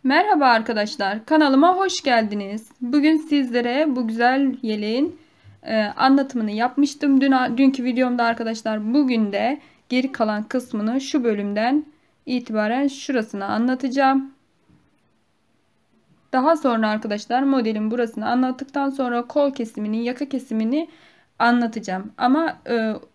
Merhaba arkadaşlar, kanalıma hoş geldiniz. Bugün sizlere bu güzel yeleğin anlatımını yapmıştım. Dünkü videomda arkadaşlar, bugün de geri kalan kısmını şu bölümden itibaren şurasını anlatacağım. Daha sonra arkadaşlar modelin burasını anlattıktan sonra kol kesimini, yaka kesimini anlatacağım. Ama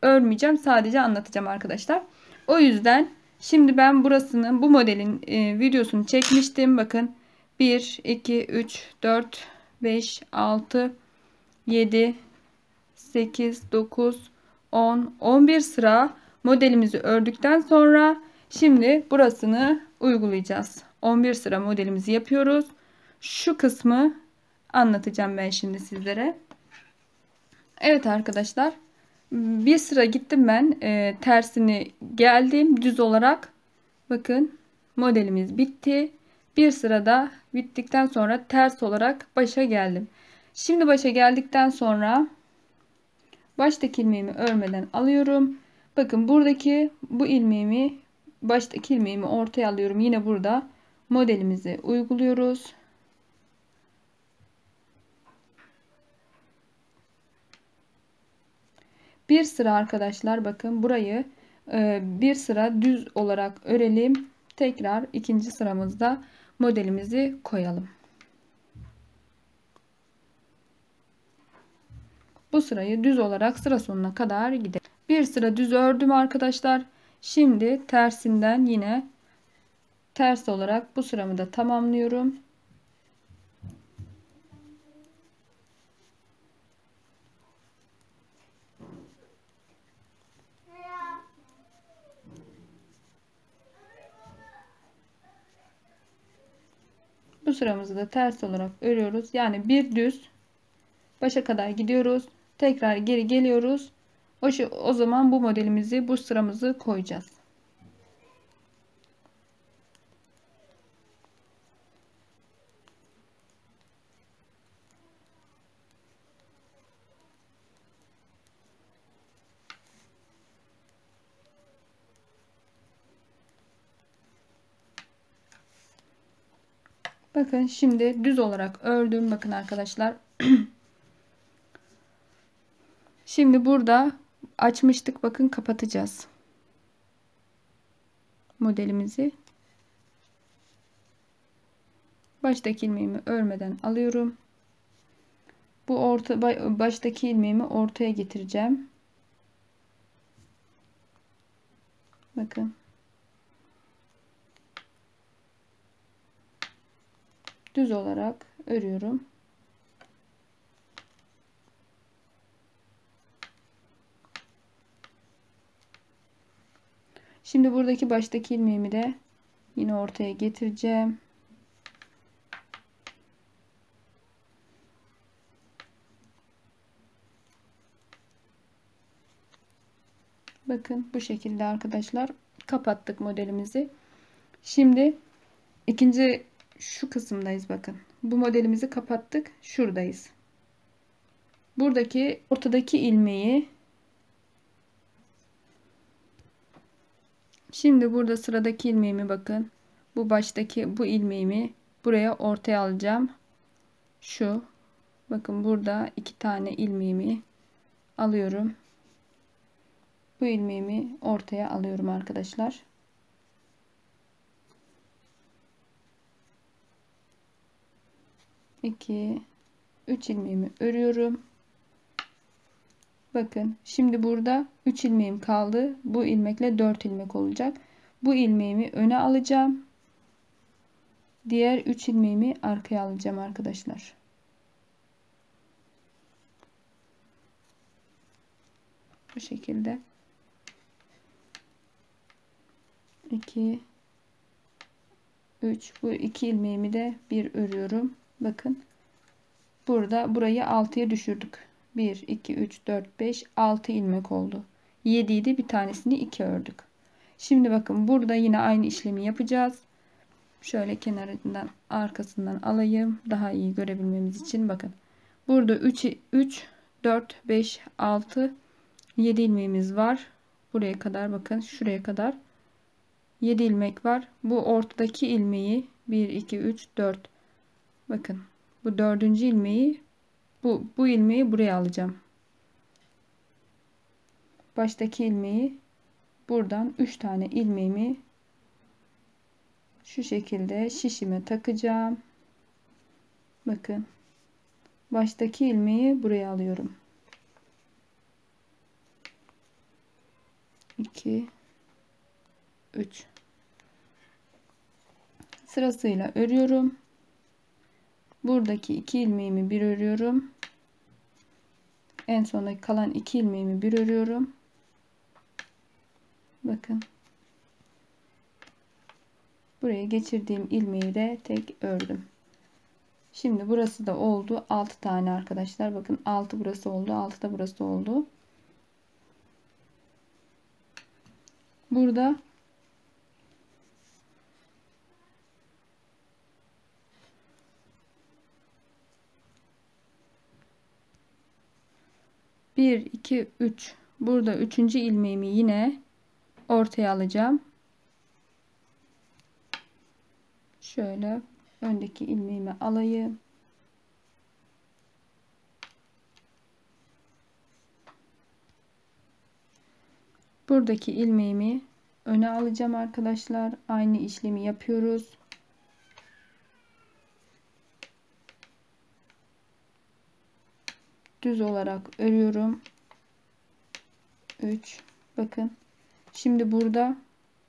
örmeyeceğim, sadece anlatacağım arkadaşlar. O yüzden şimdi ben burasını, bu modelin videosunu çekmiştim. Bakın 1, 2, 3, 4, 5, 6, 7, 8, 9, 10, 11 sıra modelimizi ördükten sonra şimdi burasını uygulayacağız. 11 sıra modelimizi yapıyoruz. Şu kısmı anlatacağım ben şimdi sizlere. Evet arkadaşlar, bir sıra gittim ben, tersini geldim düz olarak. Bakın, modelimiz bitti. Bir sırada bittikten sonra ters olarak başa geldim. Şimdi başa geldikten sonra baştaki ilmeğimi örmeden alıyorum. Bakın, buradaki bu ilmeğimi, baştaki ilmeğimi ortaya alıyorum. Yine burada modelimizi uyguluyoruz. Bir sıra arkadaşlar, bakın burayı bir sıra düz olarak örelim. Tekrar ikinci sıramızda modelimizi koyalım. Bu sırayı düz olarak sıra sonuna kadar gidelim. Bir sıra düz ördüm arkadaşlar. Şimdi tersinden yine ters olarak bu sıramı da tamamlıyorum. Bu sıramızı da ters olarak örüyoruz. Yani bir düz başa kadar gidiyoruz. Tekrar geri geliyoruz. O zaman bu modelimizi, bu sıramızı koyacağız. Bakın, şimdi düz olarak ördüm. Bakın arkadaşlar. Şimdi burada açmıştık. Bakın, kapatacağız modelimizi. Baştaki ilmeğimi örmeden alıyorum. Bu baştaki ilmeğimi ortaya getireceğim. Bakın. Düz olarak örüyorum. Şimdi buradaki baştaki ilmeğimi de yine ortaya getireceğim. Bakın, bu şekilde arkadaşlar kapattık modelimizi. Şimdi ikinci şu kısımdayız. Bakın, bu modelimizi kapattık. Şuradayız. Buradaki ortadaki ilmeği, şimdi burada sıradaki ilmeğimi, bakın bu baştaki bu ilmeğimi buraya ortaya alacağım. Şu, bakın burada iki tane ilmeğimi alıyorum. Bu ilmeğimi ortaya alıyorum arkadaşlar. İki, üç ilmeğimi örüyorum. Bakın, şimdi burada 3 ilmeğim kaldı. Bu ilmekle 4 ilmek olacak. Bu ilmeğimi öne alacağım. Diğer 3 ilmeğimi arkaya alacağım arkadaşlar. Bu şekilde. 2, 3, bu 2 ilmeğimi de bir örüyorum. Bakın, burada burayı 6'ya düşürdük. 1, 2, 3, 4, 5, 6 ilmek oldu. 7 idi, bir tanesini 2 ördük. Şimdi bakın, burada yine aynı işlemi yapacağız. Şöyle kenarından, arkasından alayım daha iyi görebilmemiz için. Bakın, burada 3, 4, 5, 6, 7 ilmeğimiz var. Buraya kadar, bakın şuraya kadar 7 ilmek var. Bu ortadaki ilmeği 1 2 3 4. Bakın bu dördüncü ilmeği, bu ilmeği buraya alacağım. Baştaki ilmeği buradan 3 tane ilmeğimi şu şekilde şişime takacağım. Bakın baştaki ilmeği buraya alıyorum. 2 3 sırasıyla örüyorum. Buradaki 2 ilmeğimi bir örüyorum. En sondaki kalan 2 ilmeğimi bir örüyorum. Bakın. Buraya geçirdiğim ilmeği de tek ördüm. Şimdi burası da oldu. 6 tane arkadaşlar. Bakın 6 burası oldu. 6 da burası oldu. Burada bir, iki, üç. Burada üçüncü ilmeğimi yine ortaya alacağım. Şöyle öndeki ilmeğimi alayım. Buradaki ilmeğimi öne alacağım arkadaşlar. Aynı işlemi yapıyoruz. Düz olarak örüyorum. 3. Bakın. Şimdi burada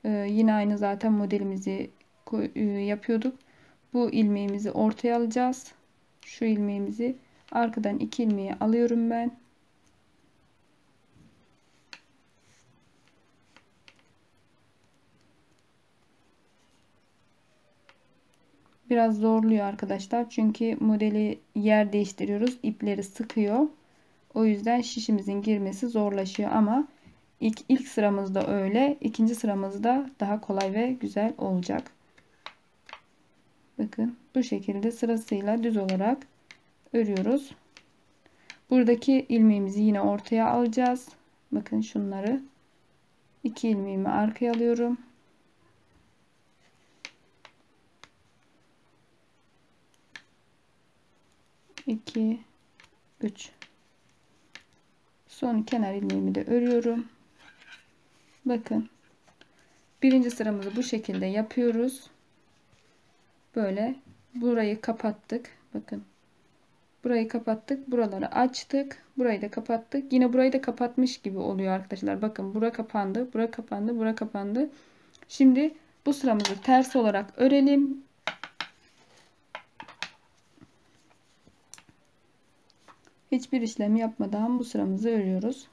yine aynı zaten modelimizi yapıyorduk. Bu ilmeğimizi ortaya alacağız. Şu ilmeğimizi arkadan 2 ilmeği alıyorum ben. Biraz zorluyor arkadaşlar. Çünkü modeli yer değiştiriyoruz. İpleri sıkıyor. O yüzden şişimizin girmesi zorlaşıyor ama ilk sıramızda öyle. İkinci sıramızda daha kolay ve güzel olacak. Bakın bu şekilde sırasıyla düz olarak örüyoruz. Buradaki ilmeğimizi yine ortaya alacağız. Bakın şunları. 2 ilmeğimi arkaya alıyorum. İki, 3. Son kenar ilmeğimi de örüyorum. Bakın. Birinci sıramızı bu şekilde yapıyoruz. Böyle burayı kapattık. Bakın. Burayı kapattık. Buraları açtık. Burayı da kapattık. Yine burayı da kapatmış gibi oluyor arkadaşlar. Bakın bura kapandı. Bura kapandı. Bura kapandı. Şimdi bu sıramızı ters olarak örelim. Hiçbir işlem yapmadan bu sıramızı örüyoruz.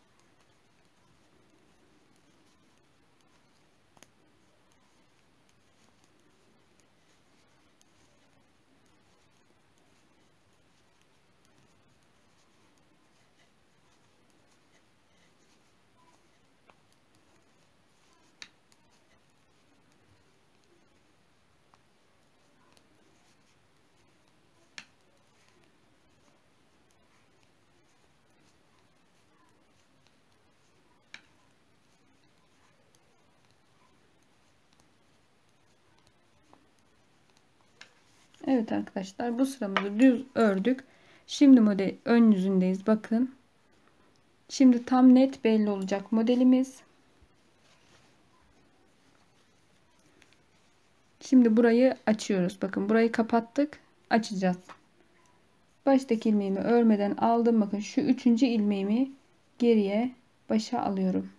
Evet arkadaşlar, bu sıramızı düz ördük. Şimdi model ön yüzündeyiz. Bakın. Şimdi tam net belli olacak modelimiz. Şimdi burayı açıyoruz. Bakın burayı kapattık. Açacağız. Baştaki ilmeğimi örmeden aldım. Bakın şu üçüncü ilmeğimi geriye başa alıyorum.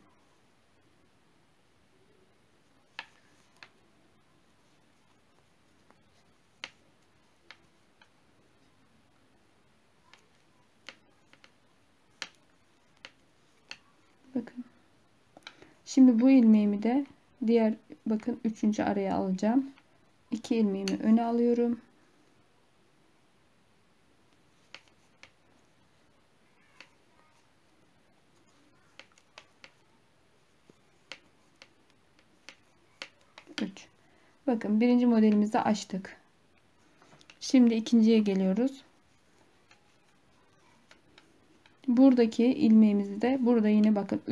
Bakın. Şimdi bu ilmeğimi de diğer, bakın üçüncü araya alacağım. 2 ilmeğimi öne alıyorum. Üç. Bakın birinci modelimizi açtık. Şimdi ikinciye geliyoruz. Buradaki ilmeğimizi de burada yine bakın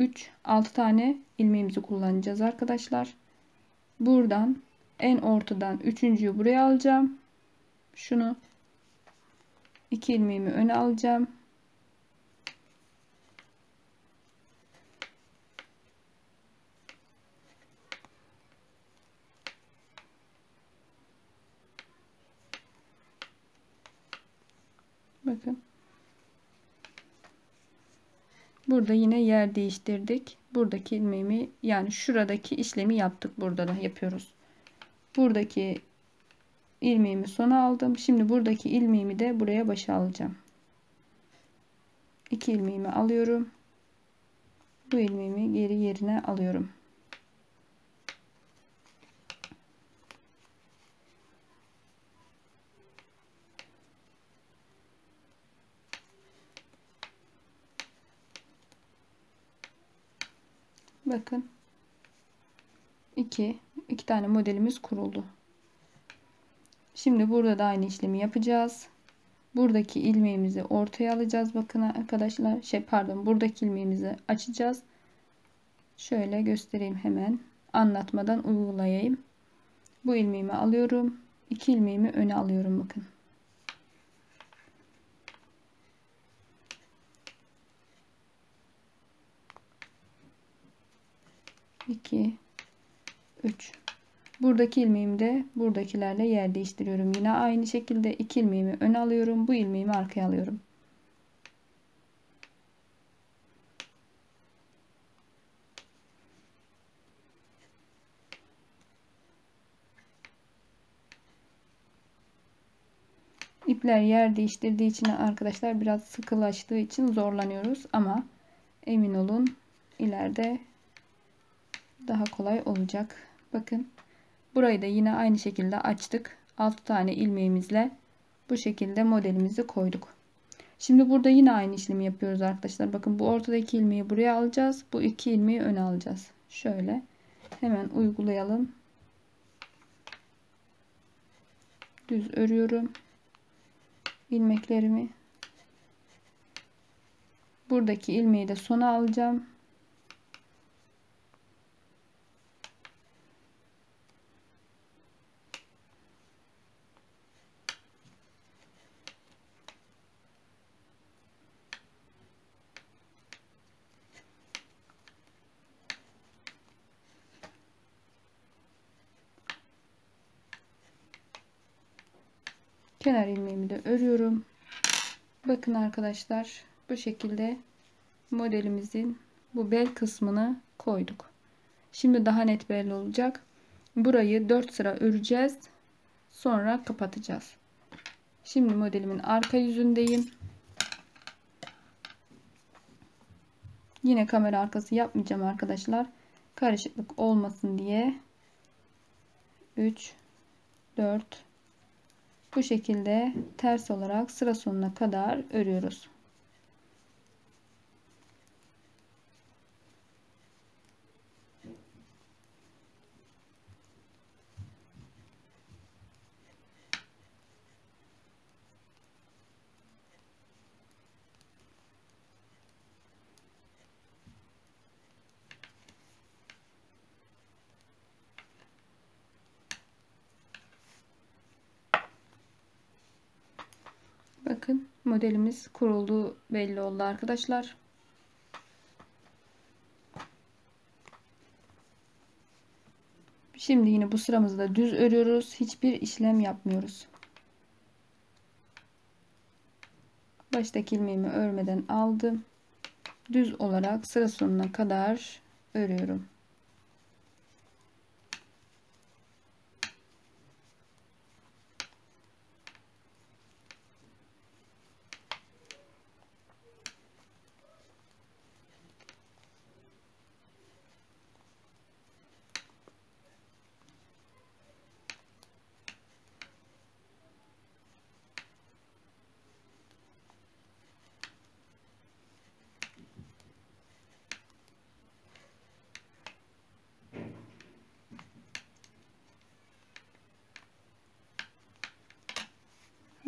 6 tane ilmeğimizi kullanacağız arkadaşlar. Buradan en ortadan üçüncüyü buraya alacağım. Şunu 2 ilmeğimi öne alacağım. Bakın. Burada yine yer değiştirdik. Buradaki ilmeğimi, yani şuradaki işlemi yaptık. Burada da yapıyoruz. Buradaki ilmeğimi sona aldım. Şimdi buradaki ilmeğimi de buraya başa alacağım. 2 ilmeğimi alıyorum. Bu ilmeğimi geri yerine alıyorum. Bakın. iki tane modelimiz kuruldu. Şimdi burada da aynı işlemi yapacağız. Buradaki ilmeğimizi ortaya alacağız. Bakın arkadaşlar, buradaki ilmeğimizi açacağız. Şöyle göstereyim, hemen anlatmadan uygulayayım. Bu ilmeğimi alıyorum. 2 ilmeğimi öne alıyorum. Bakın. İki, 3. Buradaki ilmeğimi de buradakilerle yer değiştiriyorum. Yine aynı şekilde 2 ilmeğimi öne alıyorum. Bu ilmeğimi arkaya alıyorum. İpler yer değiştirdiği için arkadaşlar biraz sıkılaştığı için zorlanıyoruz, ama emin olun ileride daha kolay olacak. Bakın, burayı da yine aynı şekilde açtık. 6 tane ilmeğimizle bu şekilde modelimizi koyduk. Şimdi burada yine aynı işlemi yapıyoruz arkadaşlar. Bakın, bu ortadaki ilmeği buraya alacağız. Bu 2 ilmeği öne alacağız. Şöyle hemen uygulayalım. Düz örüyorum ilmeklerimi. Buradaki ilmeği de sona alacağım. Kenar ilmeğimi de örüyorum. Bakın arkadaşlar, bu şekilde modelimizin bu bel kısmını koyduk. Şimdi daha net belli olacak. Burayı 4 sıra öreceğiz. Sonra kapatacağız. Şimdi modelimin arka yüzündeyim. Yine kamera arkası yapmayacağım arkadaşlar. Karışıklık olmasın diye. 3, 4. Bu şekilde ters olarak sıra sonuna kadar örüyoruz. Bakın, modelimiz kurulduğu belli oldu arkadaşlar. Şimdi yine bu sıramızda düz örüyoruz. Hiçbir işlem yapmıyoruz. Baştaki ilmeğimi örmeden aldım. Düz olarak sıra sonuna kadar örüyorum.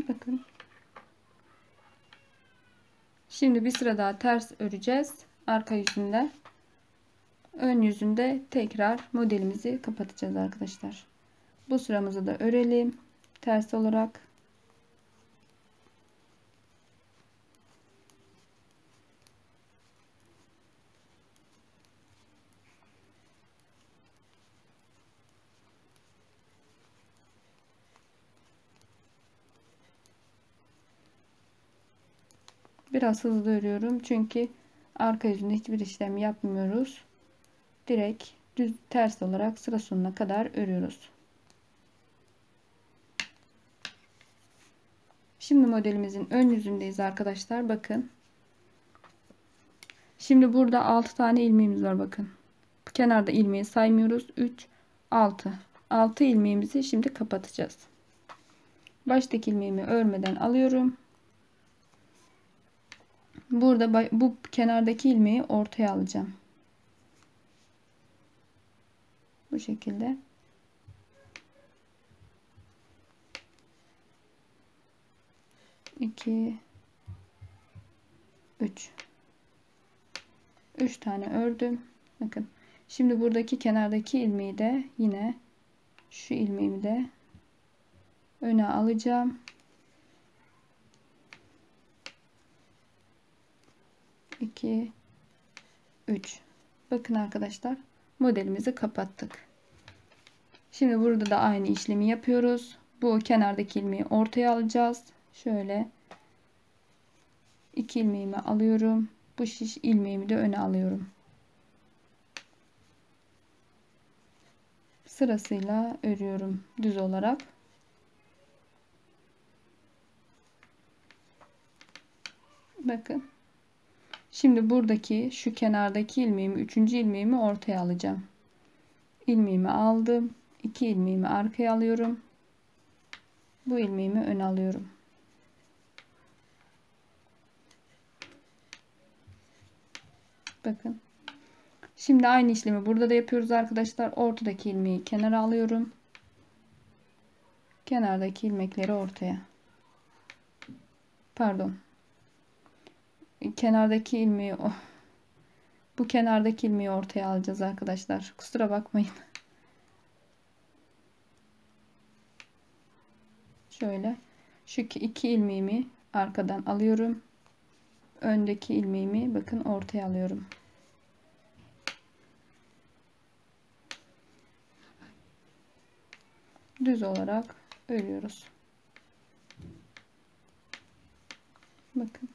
Bakın. Şimdi bir sıra daha ters öreceğiz. Arka yüzünde. Ön yüzünde tekrar modelimizi kapatacağız arkadaşlar. Bu sıramızı da örelim ters olarak. Biraz hızlı örüyorum çünkü arka yüzünde hiçbir işlem yapmıyoruz. Direkt düz ters olarak sıra sonuna kadar örüyoruz. Şimdi modelimizin ön yüzündeyiz arkadaşlar. Bakın. Şimdi burada 6 tane ilmeğimiz var bakın. Kenarda ilmeği saymıyoruz. 3, 6. 6 ilmeğimizi şimdi kapatacağız. Baştaki ilmeğimi örmeden alıyorum. Burada bu kenardaki ilmeği ortaya alacağım. Bu şekilde. İki, üç tane ördüm. Bakın. Şimdi buradaki kenardaki ilmeği de yine şu ilmeğimi de öne alacağım. 2, 3. Bakın arkadaşlar, modelimizi kapattık. Şimdi burada da aynı işlemi yapıyoruz. Bu kenardaki ilmeği ortaya alacağız. Şöyle 2 ilmeğimi alıyorum. Bu şiş ilmeğimi de öne alıyorum. Sırasıyla örüyorum düz olarak. Bakın. Şimdi buradaki şu kenardaki ilmeğimi, 3. ilmeğimi ortaya alacağım. İlmeğimi aldım. 2 ilmeğimi arkaya alıyorum. Bu ilmeğimi öne alıyorum. Bakın. Şimdi aynı işlemi burada da yapıyoruz arkadaşlar. Ortadaki ilmeği kenara alıyorum. Kenardaki ilmekleri ortaya. Pardon. Kenardaki ilmeği bu kenardaki ilmeği ortaya alacağız arkadaşlar. Kusura bakmayın. Şöyle şu iki ilmeğimi arkadan alıyorum. Öndeki ilmeğimi bakın ortaya alıyorum. Düz olarak örüyoruz. Bakın.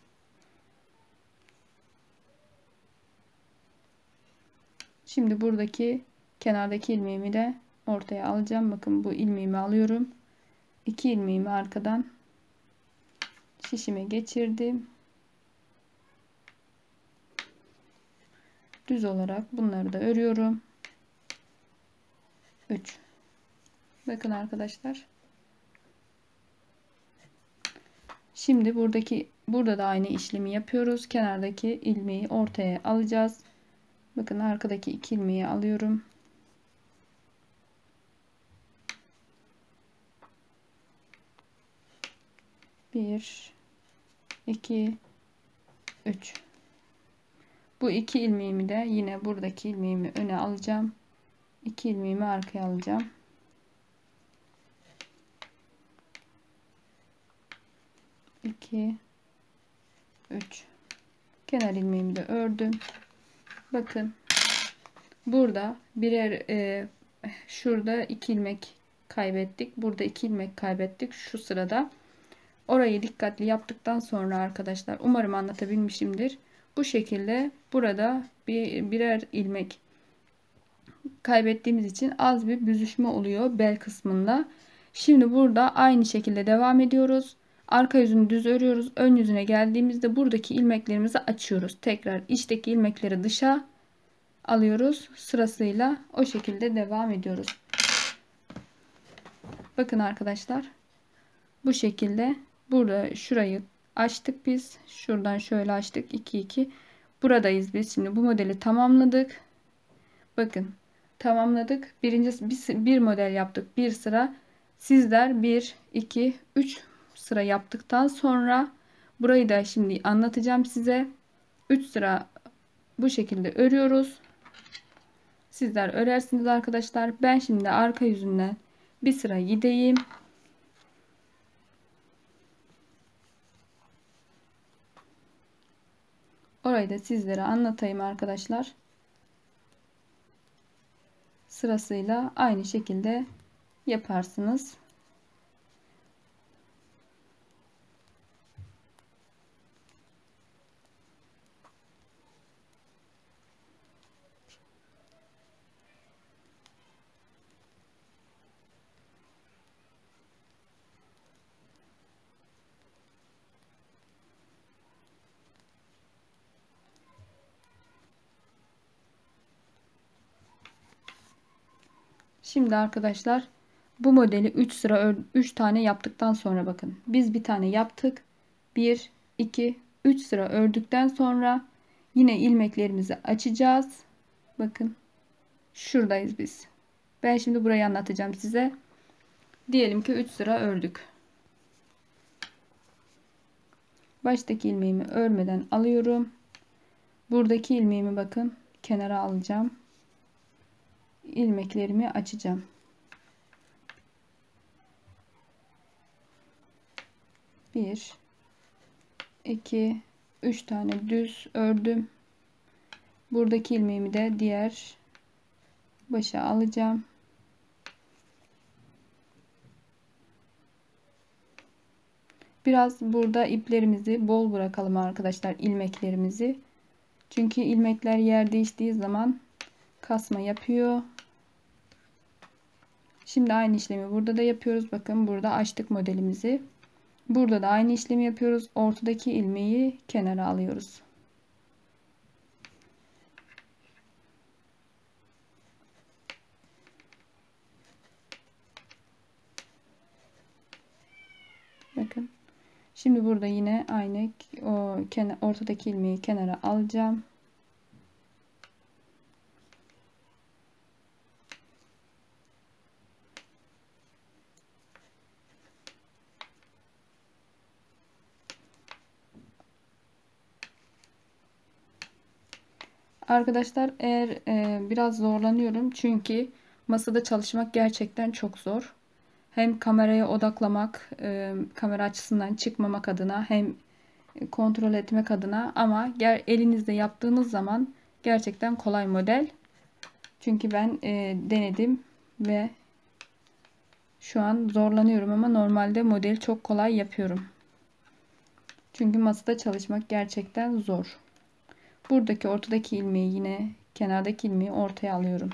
Şimdi buradaki kenardaki ilmeğimi de ortaya alacağım. Bakın bu ilmeğimi alıyorum. 2 ilmeğimi arkadan şişime geçirdim. Düz olarak bunları da örüyorum. 3. Bakın arkadaşlar. Şimdi burada da aynı işlemi yapıyoruz. Kenardaki ilmeği ortaya alacağız. Bakın arkadaki 2 ilmeği alıyorum. Bir, 2, 3. Bu 2 ilmeğimi de yine buradaki ilmeğimi öne alacağım. 2 ilmeğimi arkaya alacağım. İki, 3. Kenar ilmeğimi de ördüm. Bakın burada birer şurada 2 ilmek kaybettik. Burada 2 ilmek kaybettik şu sırada. Orayı dikkatli yaptıktan sonra arkadaşlar umarım anlatabilmişimdir. Bu şekilde burada birer ilmek kaybettiğimiz için az bir büzüşme oluyor bel kısmında. Şimdi burada aynı şekilde devam ediyoruz. Arka yüzünü düz örüyoruz. Ön yüzüne geldiğimizde buradaki ilmeklerimizi açıyoruz. Tekrar içteki ilmekleri dışa alıyoruz. Sırasıyla o şekilde devam ediyoruz. Bakın arkadaşlar. Bu şekilde burada şurayı açtık biz. Şuradan şöyle açtık. 2 2. Buradayız biz. Şimdi bu modeli tamamladık. Bakın tamamladık. Bir model yaptık. Bir sıra. Sizler 1 2 3 sıra yaptıktan sonra burayı da şimdi anlatacağım size. 3 sıra bu şekilde örüyoruz. Sizler örersiniz arkadaşlar. Ben şimdi arka yüzünden Bir sıra gideyim. Orayı da sizlere anlatayım arkadaşlar. Sırasıyla aynı şekilde yaparsınız. Şimdi arkadaşlar bu modeli 3 sıra 3 tane yaptıktan sonra bakın. Biz bir tane yaptık. 1 2 3 sıra ördükten sonra yine ilmeklerimizi açacağız. Bakın şuradayız biz. Ben şimdi burayı anlatacağım size. Diyelim ki 3 sıra ördük. Baştaki ilmeğimi örmeden alıyorum. Buradaki ilmeğimi bakın kenara alacağım. İlmeklerimi açacağım. Bir, iki, üç tane düz ördüm. Buradaki ilmeğimi de diğer başa alacağım. Biraz burada iplerimizi bol bırakalım arkadaşlar, ilmeklerimizi. Çünkü ilmekler yer değiştiği zaman kasma yapıyor. Şimdi aynı işlemi burada da yapıyoruz. Bakın burada açtık modelimizi. Burada da aynı işlemi yapıyoruz. Ortadaki ilmeği kenara alıyoruz. Bakın. Şimdi burada yine aynı ortadaki ilmeği kenara alacağım. Arkadaşlar eğer biraz zorlanıyorum çünkü masada çalışmak gerçekten çok zor. Hem kameraya odaklamak, kamera açısından çıkmamak adına, hem kontrol etmek adına, ama elinizde yaptığınız zaman gerçekten kolay model. Çünkü ben denedim ve şu an zorlanıyorum ama normalde modeli çok kolay yapıyorum. Çünkü masada çalışmak gerçekten zor. Buradaki ortadaki ilmeği yine kenardaki ilmeği ortaya alıyorum.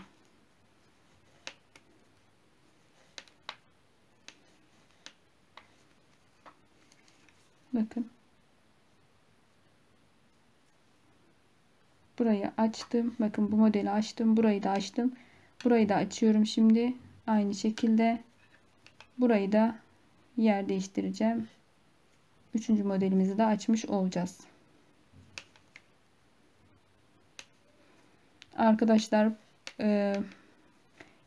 Bakın. Burayı açtım. Bakın bu modeli açtım. Burayı da açtım. Burayı da açıyorum şimdi. Aynı şekilde burayı da yer değiştireceğim. Üçüncü modelimizi de açmış olacağız. Arkadaşlar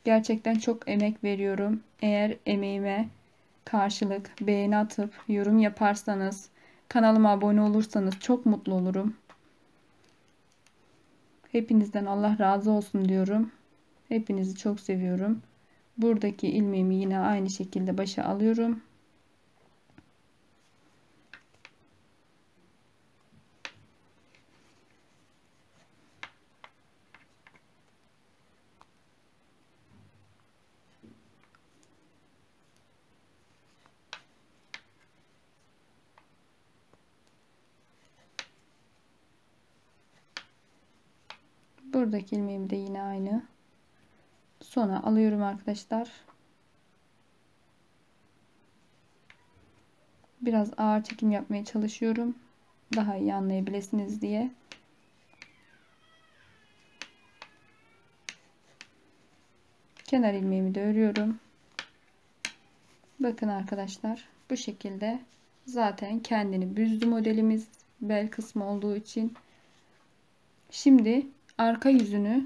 gerçekten çok emek veriyorum. Eğer emeğime karşılık beğeni atıp yorum yaparsanız, kanalıma abone olursanız çok mutlu olurum. Hepinizden Allah razı olsun diyorum. Hepinizi çok seviyorum. Buradaki ilmeğimi yine aynı şekilde başa alıyorum. Buradaki ilmeğimi de yine aynı sona alıyorum arkadaşlar. Biraz ağır çekim yapmaya çalışıyorum. Daha iyi anlayabilirsiniz diye. Kenar ilmeğimi de örüyorum. Bakın arkadaşlar bu şekilde zaten kendini büzdü modelimiz, bel kısmı olduğu için. Şimdi arka yüzünü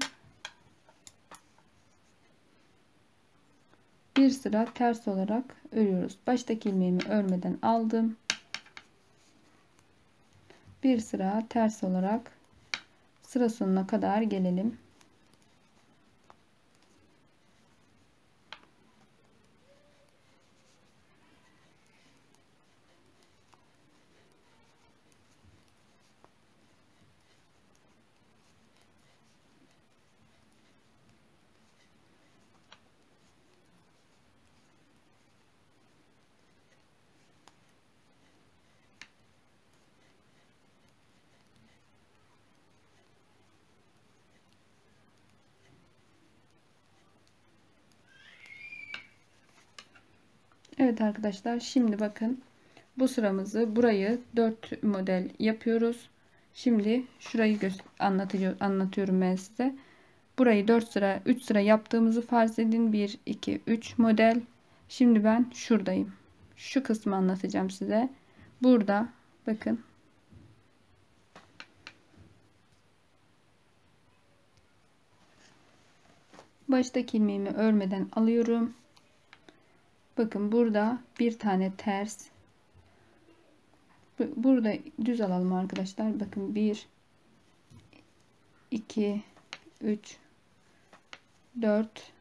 bir sıra ters olarak örüyoruz. Baştaki ilmeğimi örmeden aldım. Bir sıra ters olarak sıra sonuna kadar gelelim. Evet arkadaşlar, şimdi bakın bu sıramızı, burayı 4 model yapıyoruz. Şimdi şurayı anlatıyorum ben size. Burayı 4 sıra 3 sıra yaptığımızı farz edin. 1 2 3 model. Şimdi ben şuradayım. Şu kısmı anlatacağım size. Burada bakın. Baştaki ilmeğimi örmeden alıyorum. Bakın burada bir tane ters. Burada düz alalım arkadaşlar. Bakın 1 2 3 4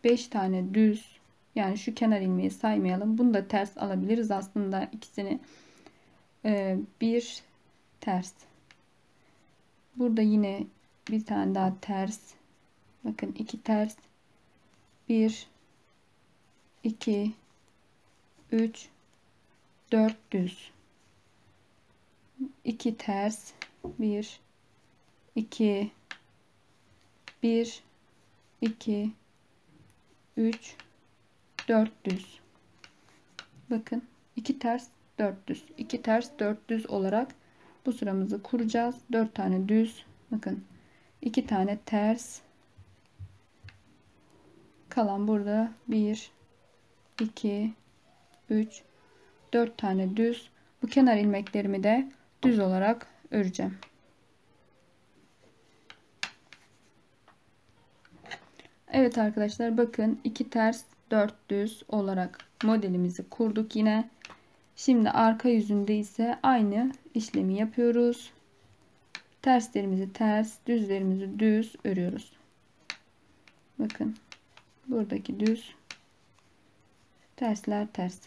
5 tane düz. Yani şu kenar ilmeği saymayalım. Bunu da ters alabiliriz aslında ikisini. Bir ters. Burada yine bir tane daha ters. Bakın 2 ters. 1 2 3 4 düz. 2 ters. 1 2 1 2 3 4 düz. Bakın 2 ters 4 düz, 2 ters 4 düz olarak bu sıramızı kuracağız. 4 tane düz, bakın 2 tane ters, kalan burada 1 2 3 4 tane düz. Bu kenar ilmeklerimi de düz olarak öreceğim. Evet arkadaşlar, bakın 2 ters 4 düz olarak modelimizi kurduk yine. Şimdi arka yüzünde ise aynı işlemi yapıyoruz. Terslerimizi ters, düzlerimizi düz örüyoruz. Bakın buradaki düz, tersler ters.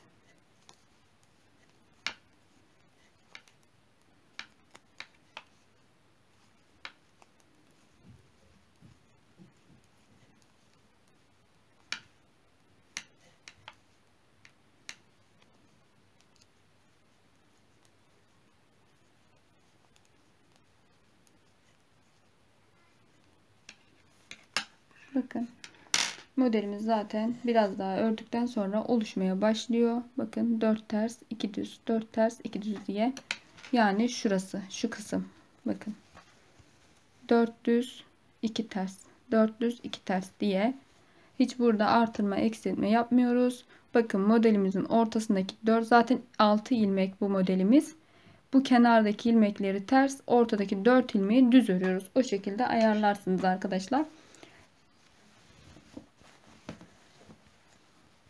Bakın modelimiz zaten biraz daha ördükten sonra oluşmaya başlıyor. Bakın 4 ters 2 düz, 4 ters 2 düz diye. Yani şurası, şu kısım. Bakın 4 düz 2 ters, 4 düz 2 ters diye. Hiç burada artırma eksiltme yapmıyoruz. Bakın modelimizin ortasındaki 4, zaten 6 ilmek bu modelimiz. Bu kenardaki ilmekleri ters, ortadaki 4 ilmeği düz örüyoruz. O şekilde ayarlarsınız arkadaşlar.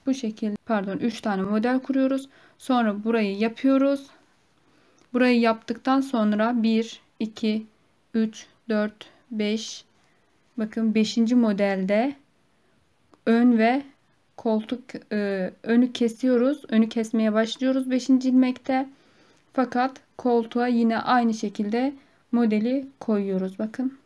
Bu şekilde, pardon, 3 tane model kuruyoruz. Sonra burayı yapıyoruz. Burayı yaptıktan sonra 1 2 3 4 5, bakın 5. modelde ön ve koltuk önü kesiyoruz. Önü kesmeye başlıyoruz 5. ilmekte. Fakat koltuğa yine aynı şekilde modeli koyuyoruz. Bakın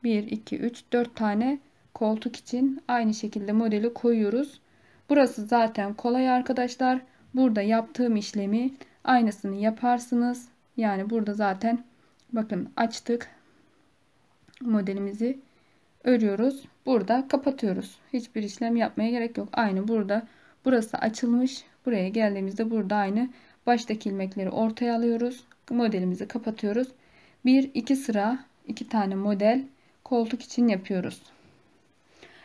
1 2 3 4 tane koltuk için aynı şekilde modeli koyuyoruz. Burası zaten kolay arkadaşlar. Burada yaptığım işlemi aynısını yaparsınız. Yani burada zaten bakın açtık, modelimizi örüyoruz. Burada kapatıyoruz. Hiçbir işlem yapmaya gerek yok. Aynı burada. Burası açılmış. Buraya geldiğimizde burada aynı baştaki ilmekleri ortaya alıyoruz. Modelimizi kapatıyoruz. 1-2 sıra 2 tane model koltuk için yapıyoruz.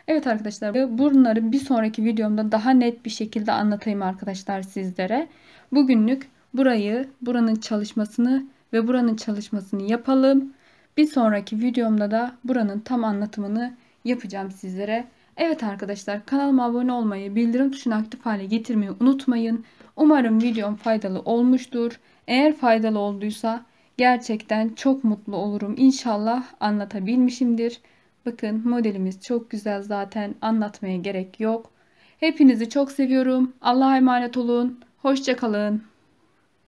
Evet arkadaşlar, bunları bir sonraki videomda daha net bir şekilde anlatayım arkadaşlar sizlere. Bugünlük buranın çalışmasını ve buranın çalışmasını yapalım. Bir sonraki videomda da buranın tam anlatımını yapacağım sizlere. Evet arkadaşlar, kanalıma abone olmayı, bildirim tuşunu aktif hale getirmeyi unutmayın. Umarım videom faydalı olmuştur. Eğer faydalı olduysa gerçekten çok mutlu olurum. İnşallah anlatabilmişimdir. Bakın modelimiz çok güzel, zaten anlatmaya gerek yok. Hepinizi çok seviyorum. Allah'a emanet olun. Hoşça kalın.